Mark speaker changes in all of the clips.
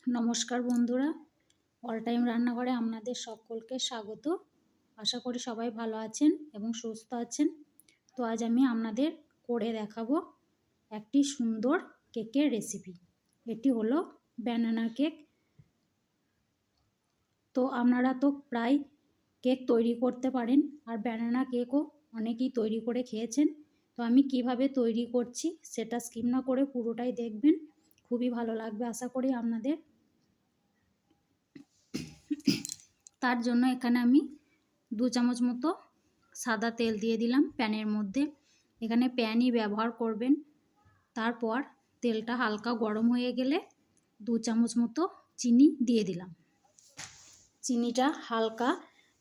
Speaker 1: নমস্কার বন্ধুরা, all time রান্নাঘরে আপনাদের সকলকে স্বাগত। আশা করি সবাই ভালো আছেন এবং সুস্থ আছেন। তো আজ আমি আপনাদের করে দেখাবো একটি সুন্দর কেকের রেসিপি। এটি হলো ব্যানানা কেক। তো আপনারা তো প্রায় কেক তৈরি করতে পারেন, আর ব্যানানা কেকও অনেকেই তৈরি করে খেয়েছেন। তো আমি কিভাবে তৈরি করছি সেটা স্কিপ না করে পুরোটাই দেখবেন, খুবই ভালো লাগবে আশা করি আপনাদের। তার জন্য এখানে আমি 2 চামচ মতো সাদা তেল দিয়ে দিলাম প্যানের মধ্যে। এখানে প্যানই ব্যবহার করবেন। তারপর তেলটা হালকা গরম হয়ে গেলে 2 চামচ মতো চিনি দিয়ে দিলাম। চিনিটা হালকা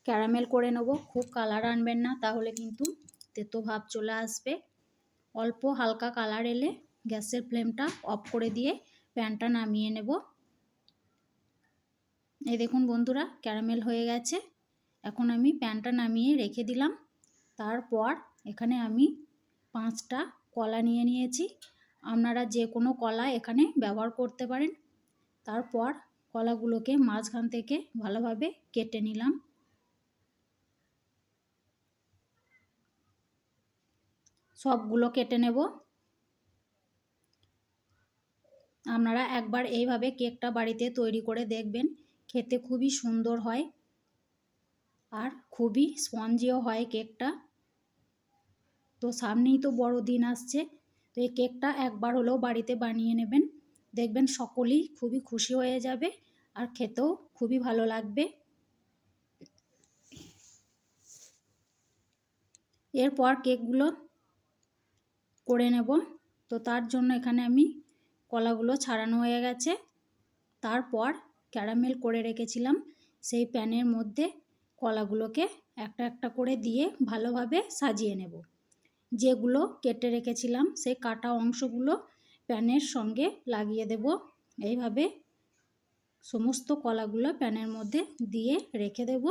Speaker 1: ক্যারামেল করে নেব, খুব কালার আনবেন না, তাহলে কিন্তু তেতো ভাব চলে আসবে। অল্প হালকা কালার এলে গ্যাসের ফ্লেমটা অফ করে দিয়ে প্যানটা নামিয়ে নেব। এই দেখুন বন্ধুরা, ক্যারামেল হয়ে গেছে। এখন আমি প্যানটা নামিয়ে রেখে দিলাম। তারপর এখানে আমি 5টা কলা নিয়ে নিয়েছি। আপনারা যে কোনো কলা এখানে ব্যবহার করতে পারেন। তারপর কলাগুলোকে মাঝখান থেকে ভালোভাবে কেটে নিলাম। সবগুলো কেটে নেব। আপনারা একবার এইভাবে কেকটা বাড়িতে তৈরি করে দেখবেন, খেতে খুবই সুন্দর হয় আর খুবই স্পঞ্জিও হয় কেকটা। তো সামনেই তো বড়দিন আসছে, তো এই কেকটা একবার হলেও বাড়িতে বানিয়ে নেবেন, দেখবেন সকলেই খুবই খুশি হয়ে যাবে আর খেতেও খুবই ভালো লাগবে। এরপর কেকগুলো করে নেব। তো তার জন্য এখানে আমি কলাগুলো ছাড়ানো হয়ে গেছে। তারপর ক্যারামেল করে রেখেছিলাম সেই প্যানের মধ্যে কলাগুলোকে একটা একটা করে দিয়ে ভালোভাবে সাজিয়ে নেব। যেগুলো কেটে রেখেছিলাম সেই কাটা অংশগুলো প্যানের সঙ্গে লাগিয়ে দেব। এইভাবে সমস্ত কলাগুলো প্যানের মধ্যে দিয়ে রেখে দেব।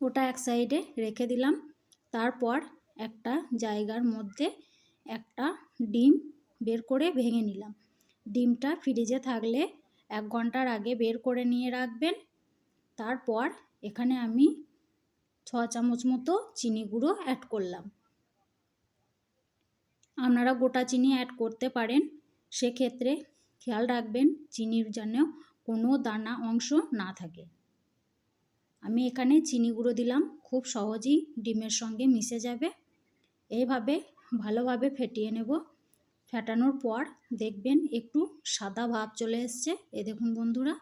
Speaker 1: ওটা এক সাইডে রেখে দিলাম। তারপর একটা জায়গার মধ্যে একটা ডিম বের করে ভেঙে নিলাম। ডিমটা ফ্রিজে থাকলে 1 ঘন্টার আগে বের করে নিয়ে রাখবেন। তারপর এখানে আমি 6 চামচ মতো চিনি গুঁড়ো অ্যাড করলাম। আপনারা গোটা চিনি অ্যাড করতে পারেন, সেক্ষেত্রে খেয়াল রাখবেন চিনির যেন কোনো দানা অংশ না থাকে। আমি এখানে চিনি গুঁড়ো দিলাম, খুব সহজেই ডিমের সঙ্গে মিশে যাবে। এইভাবে ভালোভাবে ফেটিয়ে নেব। ফেটানোর পর দেখবেন একটু সাদা ভাব চলে এসছে। এই দেখুন বন্ধুরা,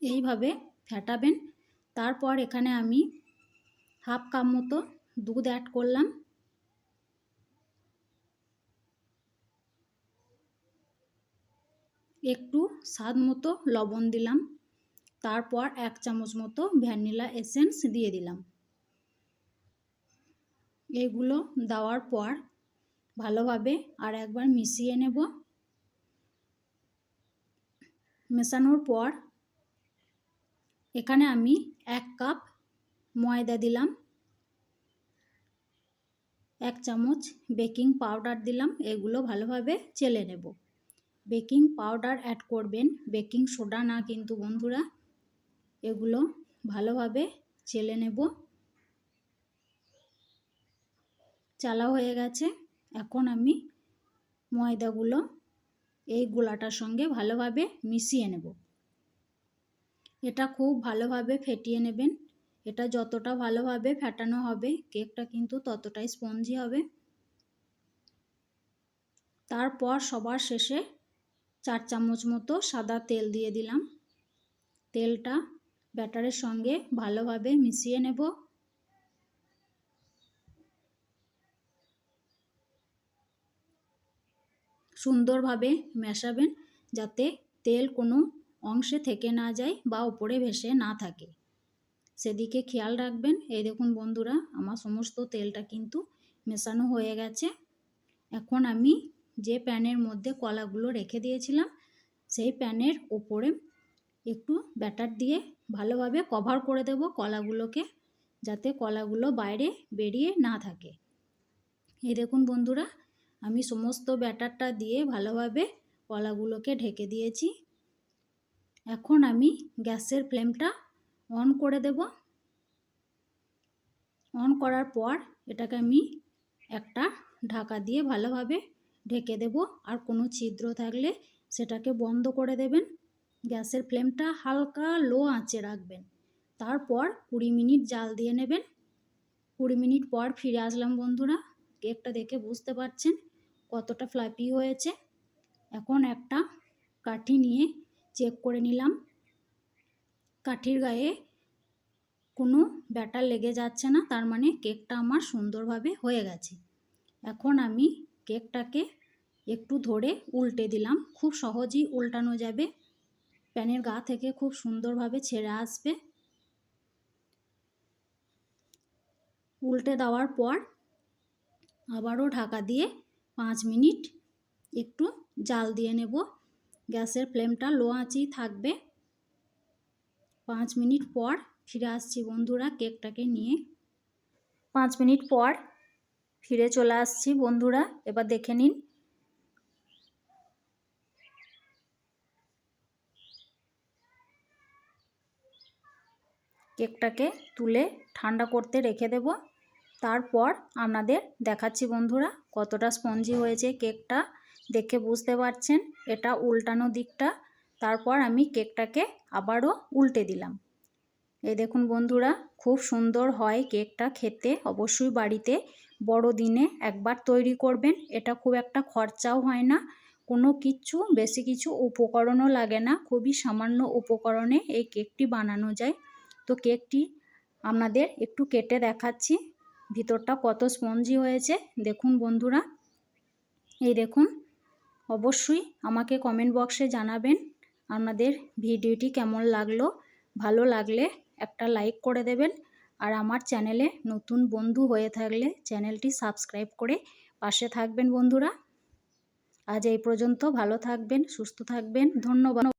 Speaker 1: এইভাবে ফেটাবেন। তারপর এখানে আমি হাফ কাপ মতো দুধ অ্যাড করলাম। একটু স্বাদ মতো লবণ দিলাম। তারপর 1 চামচ মতো ভ্যানিলা এসেন্স দিয়ে দিলাম। এগুলো দেওয়ার পর ভালোভাবে আর একবার মিশিয়ে নেব। মেশানোর পর এখানে আমি 1 কাপ ময়দা দিলাম, 1 চামচ বেকিং পাউডার দিলাম। এগুলো ভালোভাবে চেলে নেব। বেকিং পাউডার অ্যাড করবেন, বেকিং সোডা না কিন্তু বন্ধুরা। এগুলো ভালোভাবে চেলে নেব। চালা হয়ে গেছে। এখন আমি ময়দাগুলো এই গোলাটার সঙ্গে ভালোভাবে মিশিয়ে নেব। এটা খুব ভালোভাবে ফেটিয়ে নেবেন। এটা যতটা ভালোভাবে ফেটানো হবে কেকটা কিন্তু ততটাই স্পঞ্জি হবে। তারপর সবার শেষে 4 চামচ মতো সাদা তেল দিয়ে দিলাম। তেলটা ব্যাটারের সঙ্গে ভালোভাবে মিশিয়ে নেব। সুন্দরভাবে মেশাবেন যাতে তেল কোনো অংশে থেকে না যায় বা উপরে ভেসে না থাকে, সেদিকে খেয়াল রাখবেন। এই দেখুন বন্ধুরা, আমার সমস্ত তেলটা কিন্তু মেশানো হয়ে গেছে। এখন আমি যে প্যানের মধ্যে কলাগুলো রেখে দিয়েছিলাম সেই প্যানের ওপরে একটু ব্যাটার দিয়ে ভালোভাবে কভার করে দেব কলাগুলোকে, যাতে কলাগুলো বাইরে বেরিয়ে না থাকে। এই দেখুন বন্ধুরা, আমি সমস্ত ব্যাটারটা দিয়ে ভালোভাবে কলাগুলোকে ঢেকে দিয়েছি। এখন আমি গ্যাসের ফ্লেমটা অন করে দেব। অন করার পর এটাকে আমি একটা ঢাকা দিয়ে ভালোভাবে ঢেকে দেব। আর কোনো ছিদ্র থাকলে সেটাকে বন্ধ করে দেবেন। গ্যাসের ফ্লেমটা হালকা লো আঁচে রাখবেন। তারপর 20 মিনিট জাল দিয়ে নেবেন। 20 মিনিট পর ফিরে আসলাম বন্ধুরা। কেকটা দেখে বুঝতে পারছেন কতটা ফ্লাফি হয়েছে। এখন একটা কাঠি নিয়ে চেক করে নিলাম। কাঠির গায়ে কোনো ব্যাটার লেগে যাচ্ছে না, তার মানে কেকটা আমার সুন্দরভাবে হয়ে গেছে। এখন আমি কেকটাকে একটু ধরে উল্টে দিলাম। খুব সহজেই উল্টানো যাবে, প্যানের গা থেকে খুব সুন্দরভাবে ছেড়ে আসবে। উল্টে দেওয়ার পর আবারও ঢাকা দিয়ে 5 মিনিট একটু জাল দিয়ে নেব। গ্যাসের ফ্লেমটা লো আঁচেই থাকবে। 5 মিনিট পর ফিরে আসছি বন্ধুরা কেকটাকে নিয়ে। 5 মিনিট পর ফিরে চলে আসছি বন্ধুরা। এবার দেখে নিন। কেকটাকে তুলে ঠান্ডা করতে রেখে দেব। তারপর আপনাদের দেখাচ্ছি বন্ধুরা কতটা স্পঞ্জি হয়েছে কেকটা। দেখে বুঝতে পারছেন এটা উল্টানো দিকটা। তারপর আমি কেকটাকে আবারও উল্টে দিলাম। এই দেখুন বন্ধুরা, খুব সুন্দর হয় কেকটা খেতে। অবশ্যই বাড়িতে বড়দিনে একবার তৈরি করবেন। এটা খুব একটা খরচাও হয় না, কোনো কিছু বেশি কিছু উপকরণও লাগে না। খুবই সামান্য উপকরণে এই কেকটি বানানো যায়। তো কেকটি আপনাদের একটু কেটে দেখাচ্ছি ভিতরটা কত স্পঞ্জি হয়েছে। দেখুন বন্ধুরা, এই দেখুন। অবশ্যই আমাকে কমেন্ট বক্সে জানাবেন আপনাদের ভিডিওটি কেমন লাগলো। ভালো লাগলে একটা লাইক করে দেবেন। আর আমার চ্যানেলে নতুন বন্ধু হয়ে থাকলে চ্যানেলটি সাবস্ক্রাইব করে পাশে থাকবেন বন্ধুরা। আজ এই পর্যন্ত। ভালো থাকবেন, সুস্থ থাকবেন। ধন্যবাদ।